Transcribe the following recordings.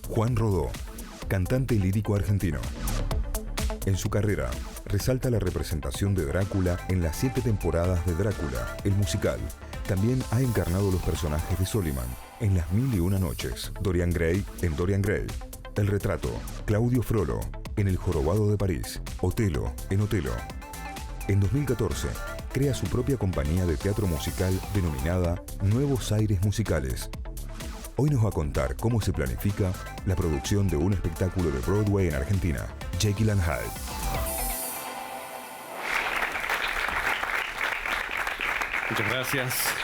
Juan Rodó, cantante lírico argentino. En su carrera, resalta la representación de Drácula en las 7 temporadas de Drácula, el musical. También ha encarnado los personajes de Soliman en Las Mil y Una Noches, Dorian Gray en Dorian Gray, El Retrato, Claudio Frollo en El Jorobado de París, Otelo en Otelo. En 2014, crea su propia compañía de teatro musical denominada Nuevos Aires Musicales. Hoy nos va a contar cómo se planifica la producción de un espectáculo de Broadway en Argentina, Jekyll and Hyde. Muchas gracias.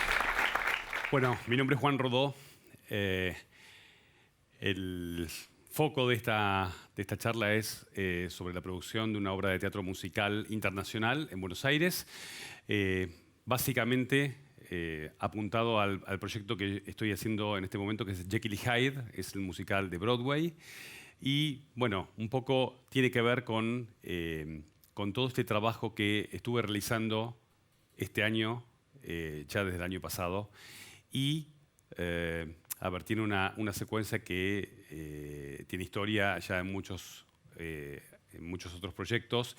Bueno, mi nombre es Juan Rodó. El foco de esta charla es sobre la producción de una obra de teatro musical internacional en Buenos Aires. Básicamente apuntado al proyecto que estoy haciendo en este momento, que es Jekyll y Hyde, es el musical de Broadway. Y bueno, un poco tiene que ver con todo este trabajo que estuve realizando este año, ya desde el año pasado. Y, a ver, tiene una secuencia que tiene historia ya en muchos otros proyectos.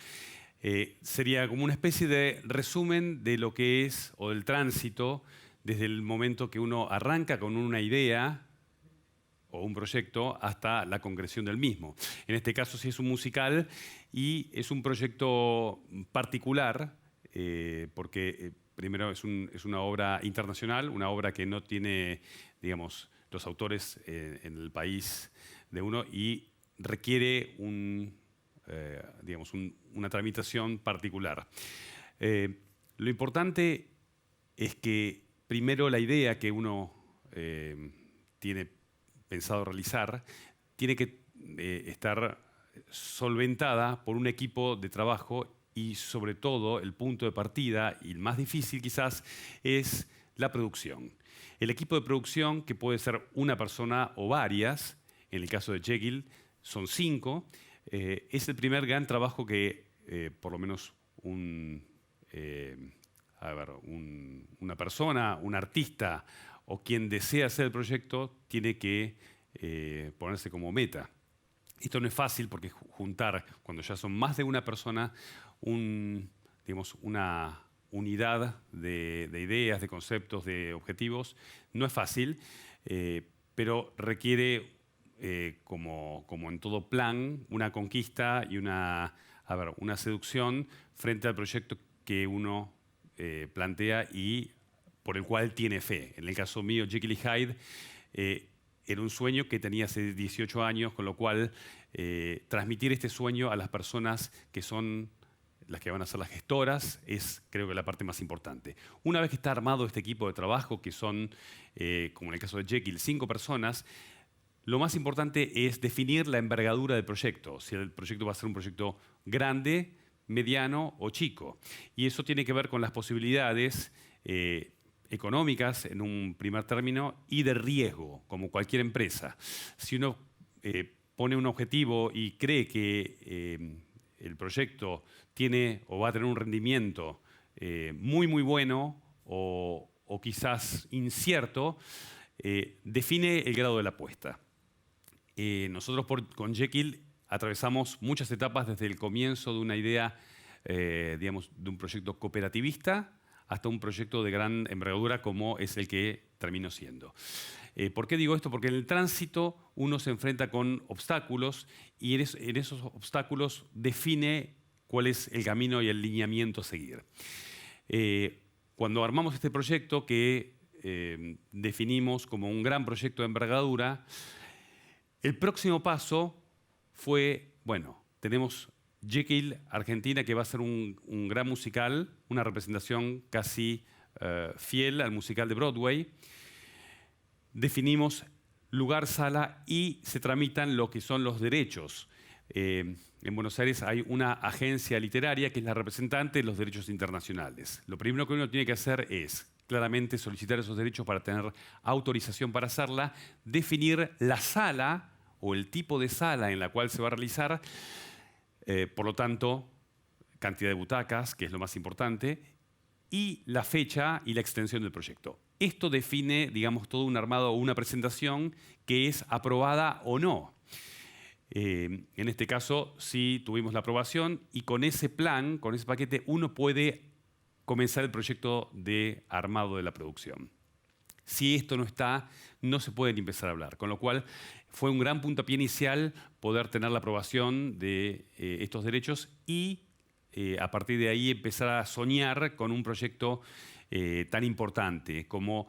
Sería como una especie de resumen de lo que es, o del tránsito, desde el momento que uno arranca con una idea o un proyecto hasta la concreción del mismo. En este caso sí es un musical y es un proyecto particular porque primero es una obra internacional, una obra que no tiene, digamos, los autores en el país de uno y requiere una tramitación particular. Lo importante es que primero la idea que uno tiene pensado realizar tiene que estar solventada por un equipo de trabajo y sobre todo el punto de partida, y el más difícil quizás, es la producción. El equipo de producción, que puede ser una persona o varias, en el caso de Jekyll son 5, es el primer gran trabajo que por lo menos una persona, un artista o quien desea hacer el proyecto tiene que ponerse como meta. Esto no es fácil porque juntar, cuando ya son más de una persona, una unidad de ideas, de conceptos, de objetivos, no es fácil, pero requiere como en todo plan, una conquista y una seducción frente al proyecto que uno plantea y por el cual tiene fe. En el caso mío, Jekyll y Hyde, era un sueño que tenía hace 18 años, con lo cual transmitir este sueño a las personas que son las que van a ser las gestoras es, creo que, la parte más importante. Una vez que está armado este equipo de trabajo, que son, como en el caso de Jekyll, 5 personas, lo más importante es definir la envergadura del proyecto, si el proyecto va a ser un proyecto grande, mediano o chico. Y eso tiene que ver con las posibilidades económicas en un primer término y de riesgo, como cualquier empresa. Si uno pone un objetivo y cree que el proyecto tiene o va a tener un rendimiento muy bueno o quizás incierto, define el grado de la apuesta. Nosotros con Jekyll atravesamos muchas etapas desde el comienzo de una idea, de un proyecto cooperativista hasta un proyecto de gran envergadura como es el que terminó siendo. ¿Por qué digo esto? Porque en el tránsito uno se enfrenta con obstáculos y en esos obstáculos define cuál es el camino y el lineamiento a seguir. Cuando armamos este proyecto que definimos como un gran proyecto de envergadura, el próximo paso fue, tenemos Jekyll Argentina, que va a ser un gran musical, una representación casi fiel al musical de Broadway. Definimos lugar, sala y se tramitan lo que son los derechos. En Buenos Aires hay una agencia literaria que es la representante de los derechos internacionales. Lo primero que uno tiene que hacer es claramente solicitar esos derechos para tener autorización para hacerla, definir la sala o el tipo de sala en la cual se va a realizar, por lo tanto, cantidad de butacas, que es lo más importante, y la fecha y la extensión del proyecto. Esto define, digamos, todo un armado o una presentación que es aprobada o no. En este caso, sí tuvimos la aprobación y con ese plan, con ese paquete, uno puede comenzar el proyecto de armado de la producción. Si esto no está, no se puede ni empezar a hablar. Con lo cual, fue un gran puntapié inicial poder tener la aprobación de estos derechos y a partir de ahí empezar a soñar con un proyecto tan importante como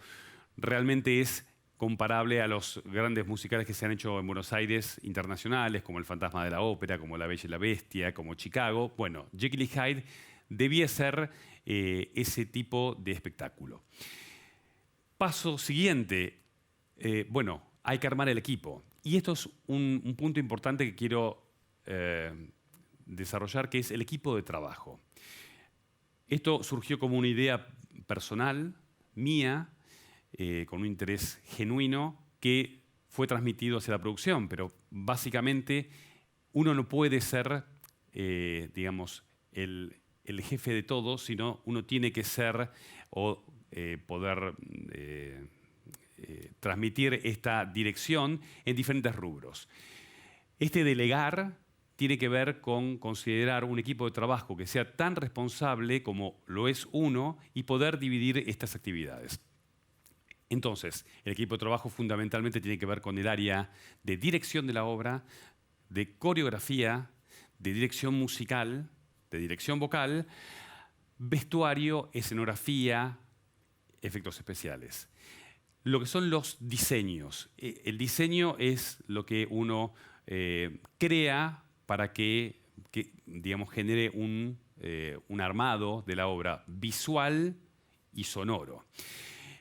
realmente es comparable a los grandes musicales que se han hecho en Buenos Aires internacionales, como El Fantasma de la Ópera, como La Bella y la Bestia, como Chicago. Bueno, Jekyll y Hyde debía ser ese tipo de espectáculo. Paso siguiente, bueno, hay que armar el equipo. Y esto es un punto importante que quiero desarrollar, que es el equipo de trabajo. Esto surgió como una idea personal, mía, con un interés genuino que fue transmitido hacia la producción, pero básicamente uno no puede ser, digamos, el jefe de todo, sino uno tiene que ser o poder transmitir esta dirección en diferentes rubros. Este delegar tiene que ver con considerar un equipo de trabajo que sea tan responsable como lo es uno y poder dividir estas actividades. Entonces, el equipo de trabajo fundamentalmente tiene que ver con el área de dirección de la obra, de coreografía, de dirección musical, de dirección vocal, vestuario, escenografía, efectos especiales. Lo que son los diseños. El diseño es lo que uno crea para que digamos, genere un armado de la obra visual y sonoro.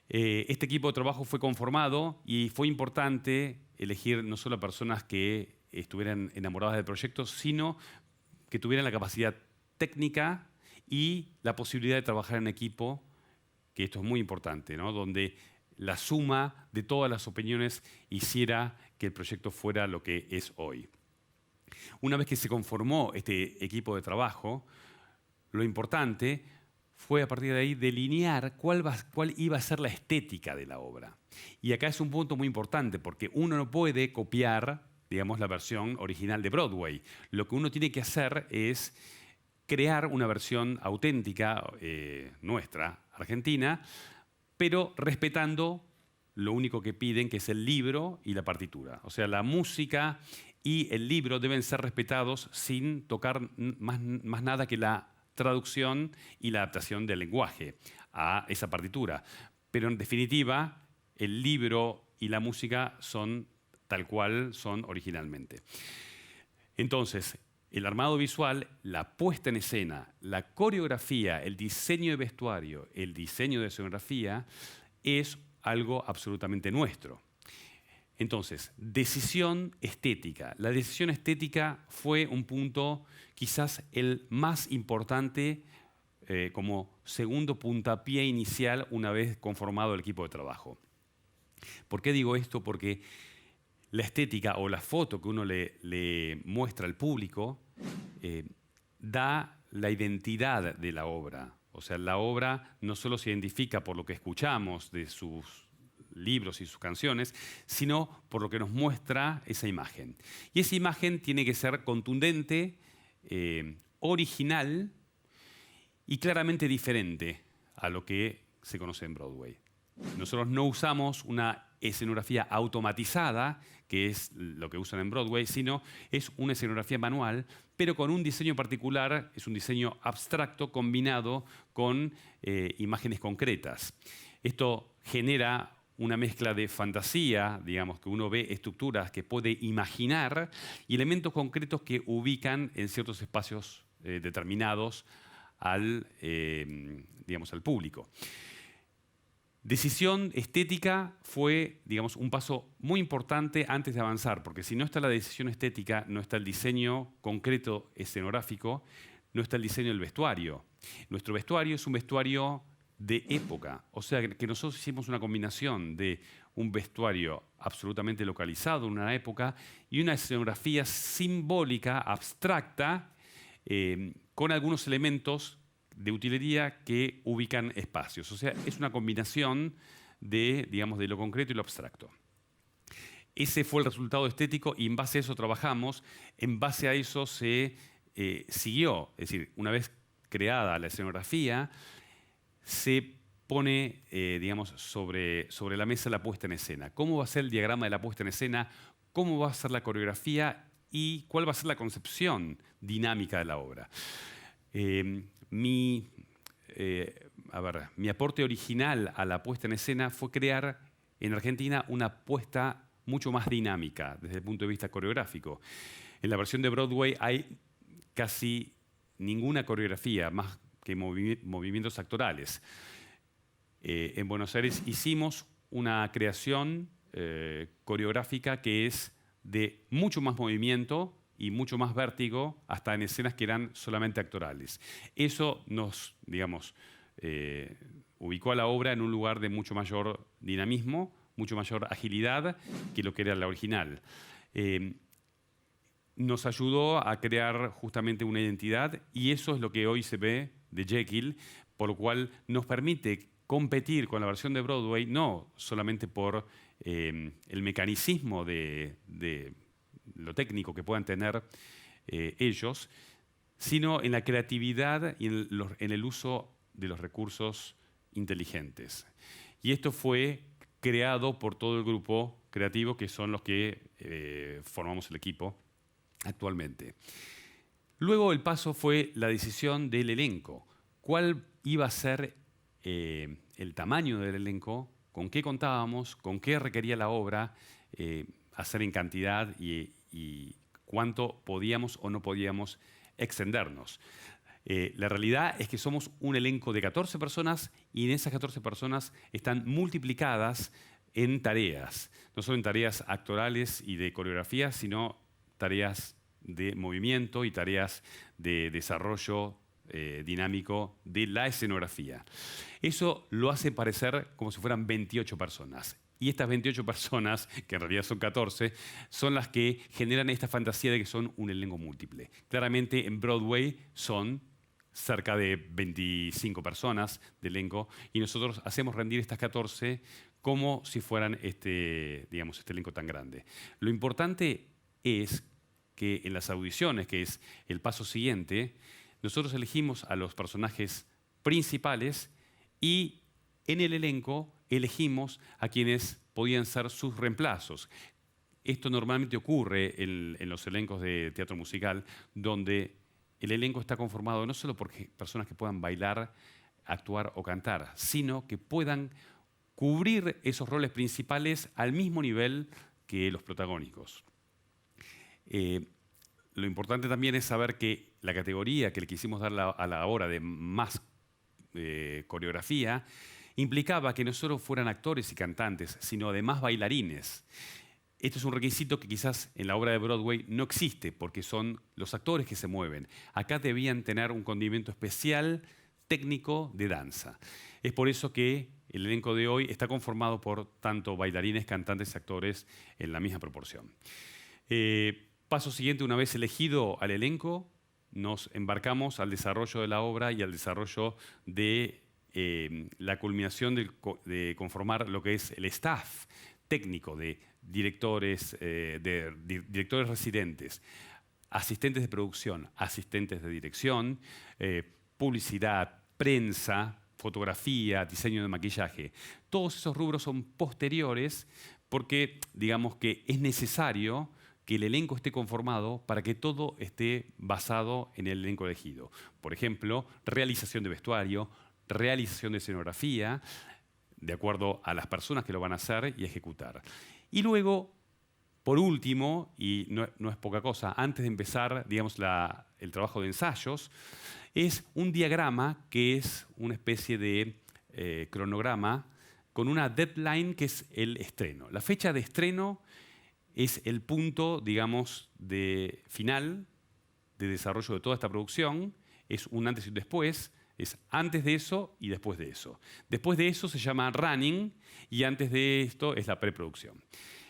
Este equipo de trabajo fue conformado y fue importante elegir no solo a personas que estuvieran enamoradas del proyecto, sino que tuvieran la capacidad técnica y la posibilidad de trabajar en equipo, que esto es muy importante, ¿no? Donde la suma de todas las opiniones hiciera que el proyecto fuera lo que es hoy. Una vez que se conformó este equipo de trabajo, lo importante fue a partir de ahí delinear cuál iba a ser la estética de la obra. Y acá es un punto muy importante porque uno no puede copiar, digamos, la versión original de Broadway. Lo que uno tiene que hacer es crear una versión auténtica, nuestra, argentina, pero respetando lo único que piden, que es el libro y la partitura. O sea, la música y el libro deben ser respetados sin tocar más nada que la traducción y la adaptación del lenguaje a esa partitura. Pero en definitiva, el libro y la música son tal cual son originalmente. Entonces, el armado visual, la puesta en escena, la coreografía, el diseño de vestuario, el diseño de escenografía es algo absolutamente nuestro. Entonces, decisión estética. La decisión estética fue un punto quizás el más importante como segundo puntapié inicial una vez conformado el equipo de trabajo. ¿Por qué digo esto? Porque la estética o la foto que uno le muestra al público da la identidad de la obra. O sea, la obra no solo se identifica por lo que escuchamos de sus libros y sus canciones, sino por lo que nos muestra esa imagen. Y esa imagen tiene que ser contundente, original y claramente diferente a lo que se conoce en Broadway. Nosotros no usamos una escenografía automatizada, que es lo que usan en Broadway, sino es una escenografía manual, pero con un diseño particular, es un diseño abstracto combinado con imágenes concretas. Esto genera una mezcla de fantasía, digamos, que uno ve estructuras que puede imaginar y elementos concretos que ubican en ciertos espacios determinados digamos, al público. Decisión estética fue, digamos, un paso muy importante antes de avanzar, porque si no está la decisión estética, no está el diseño concreto escenográfico, no está el diseño del vestuario. Nuestro vestuario es un vestuario de época. O sea, que nosotros hicimos una combinación de un vestuario absolutamente localizado en una época y una escenografía simbólica, abstracta, con algunos elementos de utilería que ubican espacios. O sea, es una combinación de, digamos, de lo concreto y lo abstracto. Ese fue el resultado estético y en base a eso trabajamos. En base a eso se siguió. Es decir, una vez creada la escenografía, se pone, digamos, sobre la mesa la puesta en escena. ¿Cómo va a ser el diagrama de la puesta en escena? ¿Cómo va a ser la coreografía? ¿Y cuál va a ser la concepción dinámica de la obra? Mi aporte original a la puesta en escena fue crear en Argentina una puesta mucho más dinámica desde el punto de vista coreográfico. En la versión de Broadway hay casi ninguna coreografía más que movimientos actorales. En Buenos Aires hicimos una creación coreográfica que es de mucho más movimiento y mucho más vértigo, hasta en escenas que eran solamente actorales. Eso nos, digamos, ubicó a la obra en un lugar de mucho mayor dinamismo, mucho mayor agilidad que lo que era la original. Nos ayudó a crear justamente una identidad y eso es lo que hoy se ve de Jekyll, por lo cual nos permite competir con la versión de Broadway, no solamente por el mecanicismo de lo técnico que puedan tener ellos, sino en la creatividad y en el uso de los recursos inteligentes. Y esto fue creado por todo el grupo creativo, que son los que formamos el equipo actualmente. Luego el paso fue la decisión del elenco. ¿Cuál iba a ser el tamaño del elenco? ¿Con qué contábamos? ¿Con qué requería la obra? Hacer en cantidad y cuánto podíamos o no podíamos extendernos. La realidad es que somos un elenco de 14 personas y en esas 14 personas están multiplicadas en tareas. No solo en tareas actorales y de coreografía, sino tareas de movimiento y tareas de desarrollo dinámico de la escenografía. Eso lo hace parecer como si fueran 28 personas. Y estas 28 personas, que en realidad son 14, son las que generan esta fantasía de que son un elenco múltiple. Claramente en Broadway son cerca de 25 personas de elenco y nosotros hacemos rendir estas 14 como si fueran este elenco tan grande. Lo importante es que en las audiciones, que es el paso siguiente, nosotros elegimos a los personajes principales y en el elenco elegimos a quienes podían ser sus reemplazos. Esto normalmente ocurre en los elencos de teatro musical, donde el elenco está conformado no solo por personas que puedan bailar, actuar o cantar, sino que puedan cubrir esos roles principales al mismo nivel que los protagónicos. Lo importante también es saber que la categoría que le quisimos dar a la hora de más coreografía implicaba que no solo fueran actores y cantantes, sino además bailarines. Este es un requisito que quizás en la obra de Broadway no existe, porque son los actores que se mueven. Acá debían tener un condimento especial técnico de danza. Es por eso que el elenco de hoy está conformado por tanto bailarines, cantantes y actores en la misma proporción. Paso siguiente, una vez elegido al elenco, nos embarcamos al desarrollo de la obra y al desarrollo de la culminación de conformar lo que es el staff técnico de directores, directores residentes, asistentes de producción, asistentes de dirección, publicidad, prensa, fotografía, diseño de maquillaje. Todos esos rubros son posteriores porque digamos que es necesario que el elenco esté conformado para que todo esté basado en el elenco elegido. Por ejemplo, realización de vestuario, realización de escenografía, de acuerdo a las personas que lo van a hacer y ejecutar. Y luego, por último, y no es poca cosa, antes de empezar digamos, el trabajo de ensayos, es un diagrama que es una especie de cronograma con una deadline que es el estreno. La fecha de estreno es el punto, digamos, de final de desarrollo de toda esta producción, es un antes y un después, Es antes de eso y después de eso. Después de eso se llama running y antes de esto es la preproducción.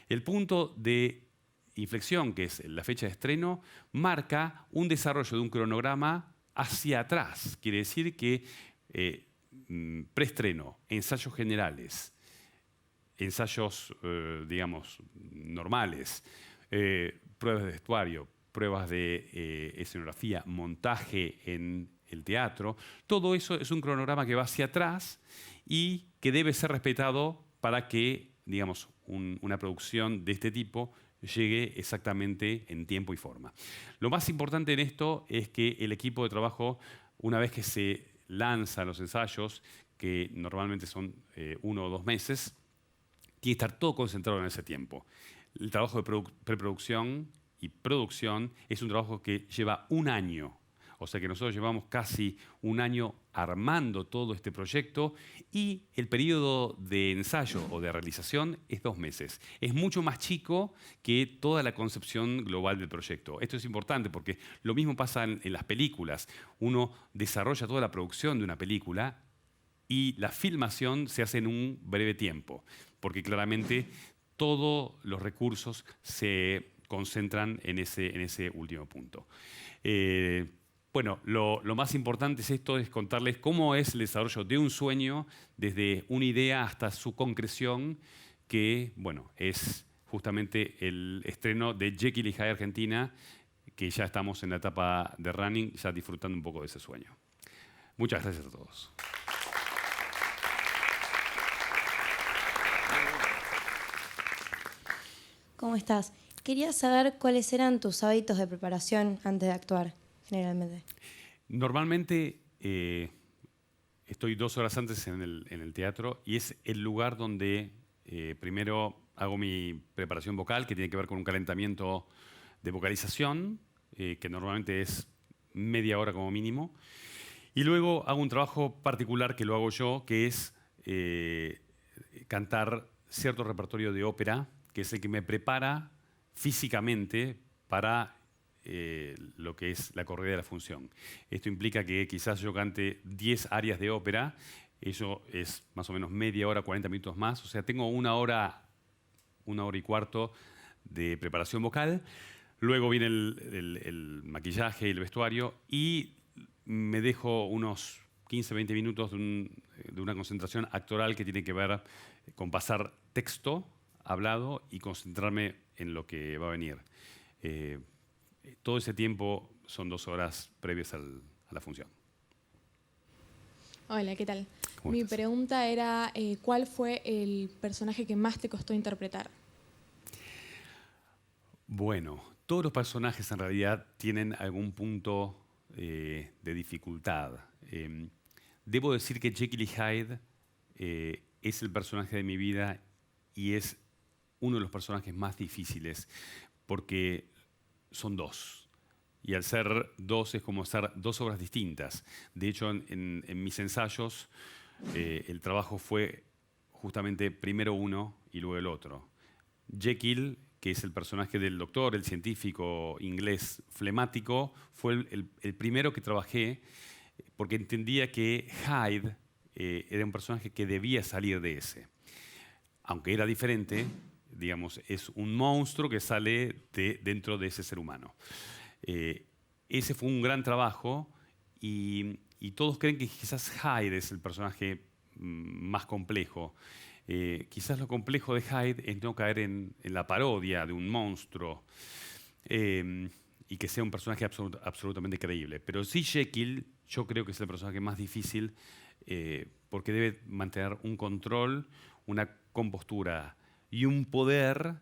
El punto de inflexión, que es la fecha de estreno, marca un desarrollo de un cronograma hacia atrás. Quiere decir que preestreno, ensayos generales, ensayos, digamos, normales, pruebas de vestuario, pruebas de escenografía, montaje en el teatro, todo eso es un cronograma que va hacia atrás y que debe ser respetado para que, digamos, una producción de este tipo llegue exactamente en tiempo y forma. Lo más importante en esto es que el equipo de trabajo, una vez que se lanzan los ensayos, que normalmente son 1 o 2 meses, tiene que estar todo concentrado en ese tiempo. El trabajo de preproducción y producción es un trabajo que lleva 1 año. O sea que nosotros llevamos casi 1 año armando todo este proyecto y el periodo de ensayo o de realización es 2 meses. Es mucho más chico que toda la concepción global del proyecto. Esto es importante porque lo mismo pasa en las películas. Uno desarrolla toda la producción de una película y la filmación se hace en un breve tiempo, porque claramente todos los recursos se concentran en ese último punto. Bueno, lo más importante es contarles cómo es el desarrollo de un sueño desde una idea hasta su concreción, que bueno, es justamente el estreno de Jekyll y Hyde Argentina, que ya estamos en la etapa de running, ya disfrutando un poco de ese sueño. Muchas gracias a todos. ¿Cómo estás? Quería saber cuáles eran tus hábitos de preparación antes de actuar, generalmente. Normalmente estoy 2 horas antes en el teatro y es el lugar donde primero hago mi preparación vocal, que tiene que ver con un calentamiento de vocalización, que normalmente es media hora como mínimo. Y luego hago un trabajo particular que lo hago yo, que es cantar cierto repertorio de ópera, que es el que me prepara físicamente para lo que es la corrida de la función. Esto implica que quizás yo cante 10 arias de ópera, eso es más o menos media hora, 40 minutos más, o sea, tengo 1 hora y cuarto de preparación vocal, luego viene el maquillaje y el vestuario y me dejo unos 15, 20 minutos de una concentración actoral que tiene que ver con pasar texto hablado y concentrarme en lo que va a venir. Todo ese tiempo son 2 horas previas a la función. Hola, ¿qué tal? ¿Cómo Mi estás? pregunta era, ¿cuál fue el personaje que más te costó interpretar? Bueno, todos los personajes en realidad tienen algún punto de dificultad. Debo decir que Jekyll y Hyde es el personaje de mi vida y es uno de los personajes más difíciles porque son 2. Y al ser 2 es como ser 2 obras distintas. De hecho, en mis ensayos el trabajo fue justamente primero uno y luego el otro. Jekyll, que es el personaje del doctor, el científico inglés flemático, fue el primero que trabajé porque entendía que Hyde era un personaje que debía salir de ese. Aunque era diferente, digamos, es un monstruo que sale dentro de ese ser humano. Ese fue un gran trabajo y todos creen que quizás Hyde es el personaje más complejo. Quizás lo complejo de Hyde es no caer en la parodia de un monstruo y que sea un personaje absolutamente creíble. Pero sí Jekyll, yo creo que es el personaje más difícil porque debe mantener un control, una compostura y un poder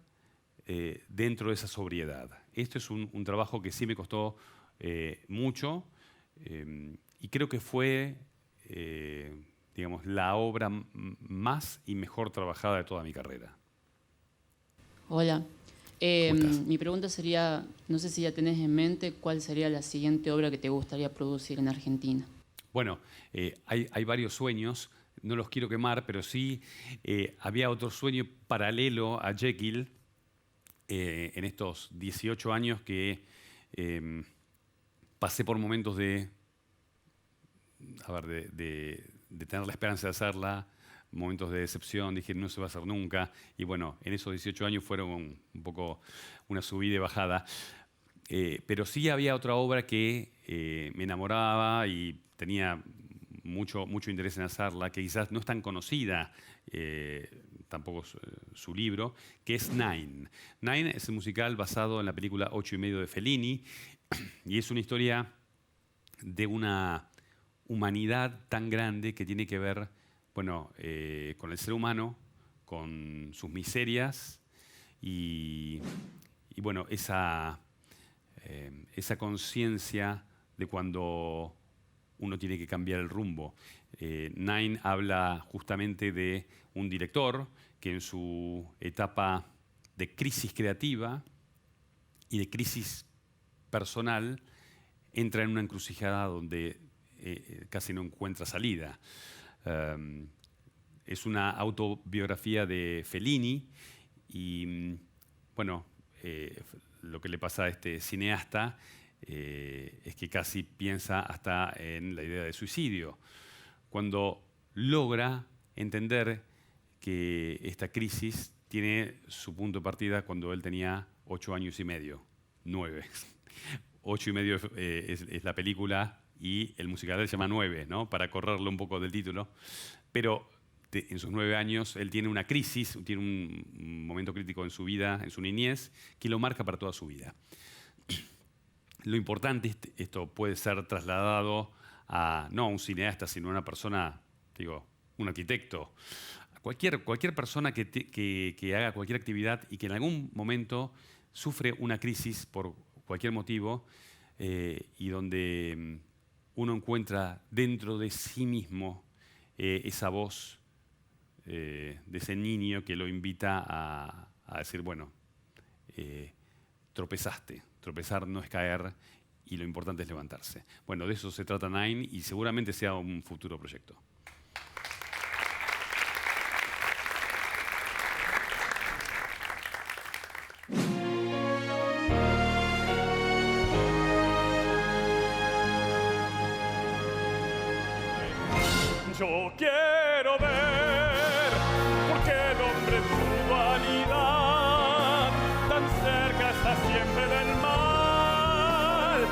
dentro de esa sobriedad. Esto es un trabajo que sí me costó mucho y creo que fue digamos, la obra más y mejor trabajada de toda mi carrera. Hola. ¿Cómo estás? Mi pregunta sería, no sé si ya tenés en mente cuál sería la siguiente obra que te gustaría producir en Argentina. Bueno, hay varios sueños, no los quiero quemar, pero sí había otro sueño paralelo a Jekyll en estos 18 años que pasé por momentos de a ver, de tener la esperanza de hacerla, momentos de decepción, dije no se va a hacer nunca, y bueno, en esos 18 años fueron un poco una subida y bajada. Pero sí había otra obra que me enamoraba y tenía mucho interés en hacerla, que quizás no es tan conocida, tampoco su libro, que es Nine. Nine es un musical basado en la película 8 y medio de Fellini, y es una historia de una humanidad tan grande que tiene que ver, bueno, con el ser humano, con sus miserias y bueno, esa conciencia de cuando uno tiene que cambiar el rumbo. Nine habla justamente de un director que en su etapa de crisis creativa y de crisis personal entra en una encrucijada donde casi no encuentra salida. Es una autobiografía de Fellini y, bueno, lo que le pasa a este cineasta es que casi piensa hasta en la idea de suicidio, cuando logra entender que esta crisis tiene su punto de partida cuando él tenía 8 años y medio, 9. 8 y medio es la película y el musical se llama 9, ¿no? Para correrlo un poco del título. Pero en sus 9 años él tiene una crisis, tiene un momento crítico en su vida, en su niñez, que lo marca para toda su vida. Lo importante, esto puede ser trasladado a, no a un cineasta, sino a una persona, digo, un arquitecto, cualquier persona que haga cualquier actividad y que en algún momento sufre una crisis por cualquier motivo y donde uno encuentra dentro de sí mismo esa voz de ese niño que lo invita a decir, bueno, tropezaste. Tropezar no es caer y lo importante es levantarse. Bueno, de eso se trata Nine y seguramente sea un futuro proyecto. Yo quiero ver por qué el hombre en su dualidad tan cerca está siempre del mal.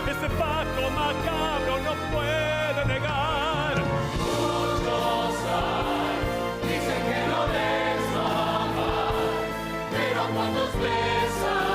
Ese pacto macabro no puede negar. Muchos hay, dicen que no ves amar, pero cuántos besan.